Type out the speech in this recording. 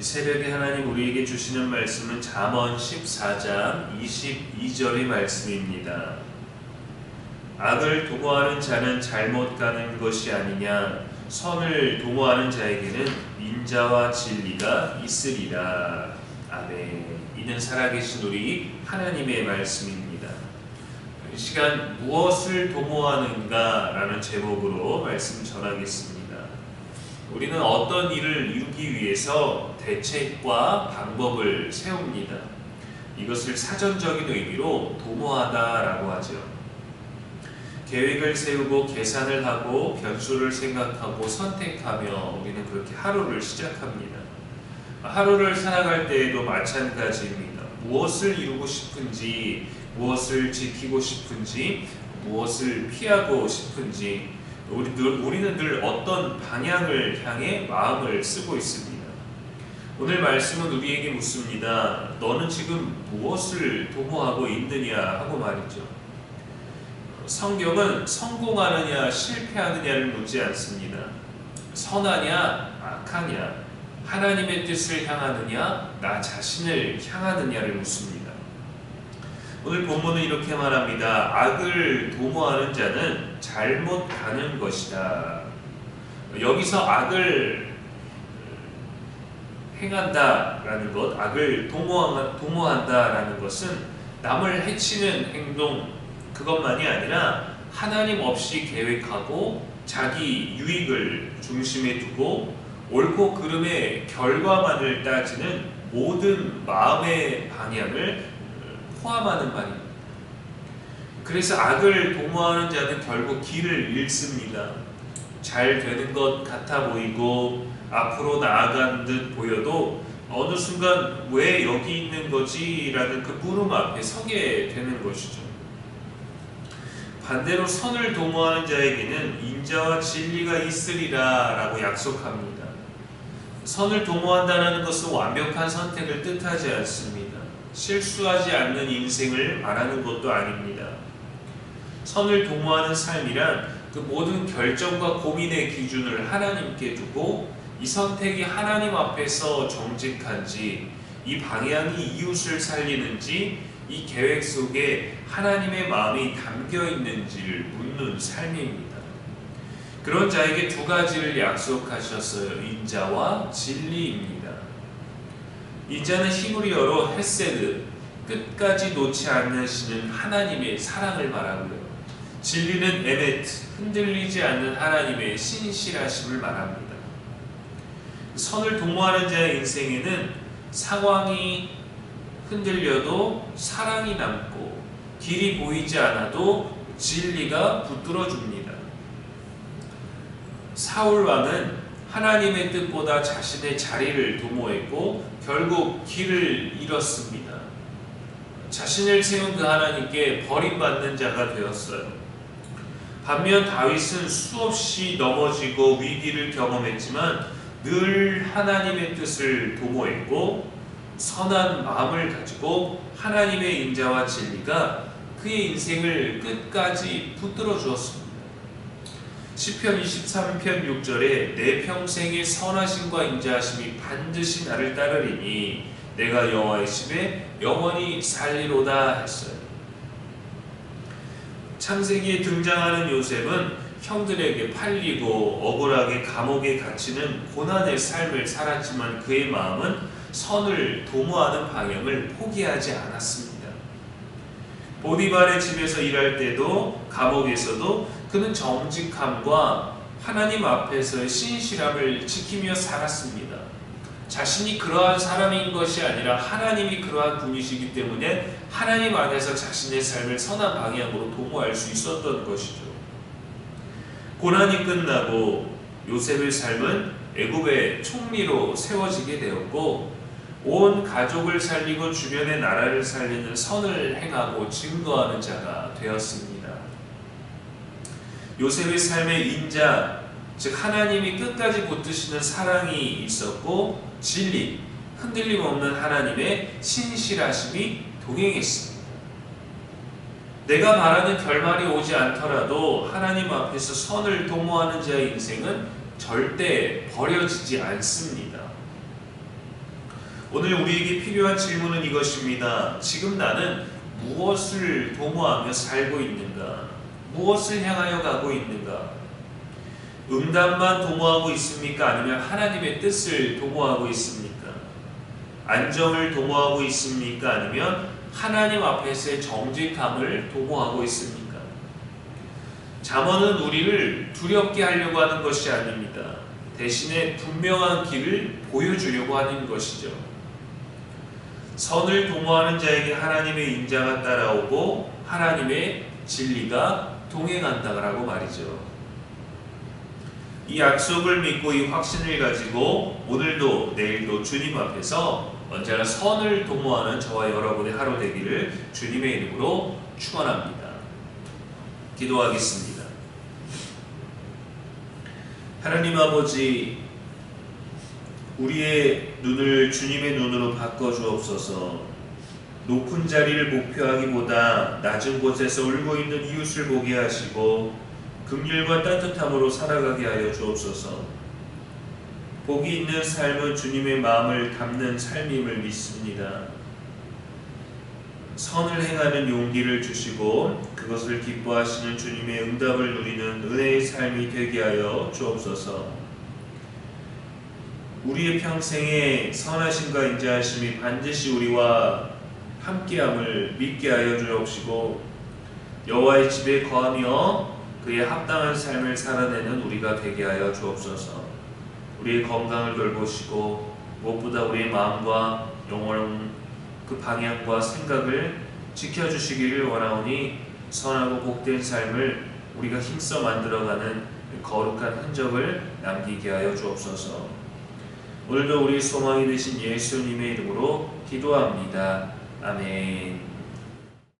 새벽에 하나님 우리에게 주시는 말씀은 잠언 14장 22절의 말씀입니다. 악을 도모하는 자는 잘못 가는 것이 아니냐, 선을 도모하는 자에게는 인자와 진리가 있으리라. 아멘. 이는 살아계신 우리 하나님의 말씀입니다. 이 시간 무엇을 도모하는가 라는 제목으로 말씀 전하겠습니다. 우리는 어떤 일을 이루기 위해서 대책과 방법을 세웁니다. 이것을 사전적인 의미로 도모하다라고 하죠. 계획을 세우고 계산을 하고 변수를 생각하고 선택하며 우리는 그렇게 하루를 시작합니다. 하루를 살아갈 때에도 마찬가지입니다. 무엇을 이루고 싶은지, 무엇을 지키고 싶은지, 무엇을 피하고 싶은지 우리는 늘 어떤 방향을 향해 마음을 쓰고 있습니다. 오늘 말씀은 우리에게 묻습니다. 너는 지금 무엇을 도모하고 있느냐 하고 말이죠. 성경은 성공하느냐 실패하느냐를 묻지 않습니다. 선하냐 악하냐, 하나님의 뜻을 향하느냐 나 자신을 향하느냐를 묻습니다. 오늘 본문은 이렇게 말합니다. 악을 도모하는 자는 잘못 가는 것이다. 여기서 악을 행한다라는 것, 악을 도모한다라는 것은 남을 해치는 행동, 그것만이 아니라 하나님 없이 계획하고 자기 유익을 중심에 두고 옳고 그름의 결과만을 따지는 모든 마음의 방향을 포함하는 말입니다. 그래서 악을 도모하는 자는 결국 길을 잃습니다. 잘 되는 것 같아 보이고 앞으로 나아간 듯 보여도 어느 순간 왜 여기 있는 거지? 라는 그 물음 앞에 서게 되는 것이죠. 반대로 선을 도모하는 자에게는 인자와 진리가 있으리라 라고 약속합니다. 선을 도모한다는 것은 완벽한 선택을 뜻하지 않습니다. 실수하지 않는 인생을 말하는 것도 아닙니다. 선을 도모하는 삶이란 그 모든 결정과 고민의 기준을 하나님께 두고 이 선택이 하나님 앞에서 정직한지, 이 방향이 이웃을 살리는지, 이 계획 속에 하나님의 마음이 담겨 있는지를 묻는 삶입니다. 그런 자에게 두 가지를 약속하셨어요. 인자와 진리입니다. 인자는 히브리어로 헤세드, 끝까지 놓지 않으시는 하나님의 사랑을 말하고요. 진리는 에메트, 흔들리지 않는 하나님의 신실하심을 말합니다. 선을 도모하는 자의 인생에는 상황이 흔들려도 사랑이 남고 길이 보이지 않아도 진리가 붙들어줍니다. 사울 왕은 하나님의 뜻보다 자신의 자리를 도모했고 결국 길을 잃었습니다. 자신을 세운 그 하나님께 버림받는 자가 되었어요. 반면 다윗은 수없이 넘어지고 위기를 경험했지만 늘 하나님의 뜻을 도모했고 선한 마음을 가지고 하나님의 인자와 진리가 그의 인생을 끝까지 붙들어 주었습니다. 시편 23편 6절에 내 평생의 선하심과 인자하심이 반드시 나를 따르리니 내가 여호와의 집에 영원히 살리로다 했어요. 창세기에 등장하는 요셉은 형들에게 팔리고 억울하게 감옥에 갇히는 고난의 삶을 살았지만 그의 마음은 선을 도모하는 방향을 포기하지 않았습니다. 보디발의 집에서 일할 때도 감옥에서도 그는 정직함과 하나님 앞에서의 신실함을 지키며 살았습니다. 자신이 그러한 사람인 것이 아니라 하나님이 그러한 분이시기 때문에 하나님 안에서 자신의 삶을 선한 방향으로 도모할 수 있었던 것이죠. 고난이 끝나고 요셉의 삶은 애굽의 총리로 세워지게 되었고 온 가족을 살리고 주변의 나라를 살리는 선을 행하고 증거하는 자가 되었습니다. 요셉의 삶에 인자, 즉 하나님이 끝까지 붙드시는 사랑이 있었고 진리, 흔들림 없는 하나님의 신실하심이 동행했습니다. 내가 바라는 결말이 오지 않더라도 하나님 앞에서 선을 도모하는 자의 인생은 절대 버려지지 않습니다. 오늘 우리에게 필요한 질문은 이것입니다. 지금 나는 무엇을 도모하며 살고 있는가? 무엇을 향하여 가고 있는가? 응답만 도모하고 있습니까? 아니면 하나님의 뜻을 도모하고 있습니까? 안정을 도모하고 있습니까? 아니면 하나님 앞에서의 정직함을 도모하고 있습니까? 잠언은 우리를 두렵게 하려고 하는 것이 아닙니다. 대신에 분명한 길을 보여주려고 하는 것이죠. 선을 도모하는 자에게 하나님의 인자가 따라오고 하나님의 진리가 동행한다라고 말이죠. 이 약속을 믿고 이 확신을 가지고 오늘도 내일도 주님 앞에서 언제나 선을 도모하는 저와 여러분의 하루 되기를 주님의 이름으로 축원합니다. 기도하겠습니다. 하나님 아버지, 우리의 눈을 주님의 눈으로 바꿔주옵소서. 높은 자리를 목표하기보다 낮은 곳에서 울고 있는 이웃을 보게 하시고 긍휼과 따뜻함으로 살아가게 하여 주옵소서. 복이 있는 삶은 주님의 마음을 담는 삶임을 믿습니다. 선을 행하는 용기를 주시고 그것을 기뻐하시는 주님의 응답을 누리는 은혜의 삶이 되게 하여 주옵소서. 우리의 평생에 선하심과 인자하심이 반드시 우리와 함께함을 믿게 하여 주옵시고 여호와의 집에 거하며 그의 합당한 삶을 살아내는 우리가 되게 하여 주옵소서. 우리의 건강을 돌보시고 무엇보다 우리의 마음과 영혼 그 방향과 생각을 지켜주시기를 원하오니 선하고 복된 삶을 우리가 힘써 만들어가는 거룩한 흔적을 남기게 하여 주옵소서. 오늘도 우리 소망이 되신 예수님의 이름으로 기도합니다. 아멘.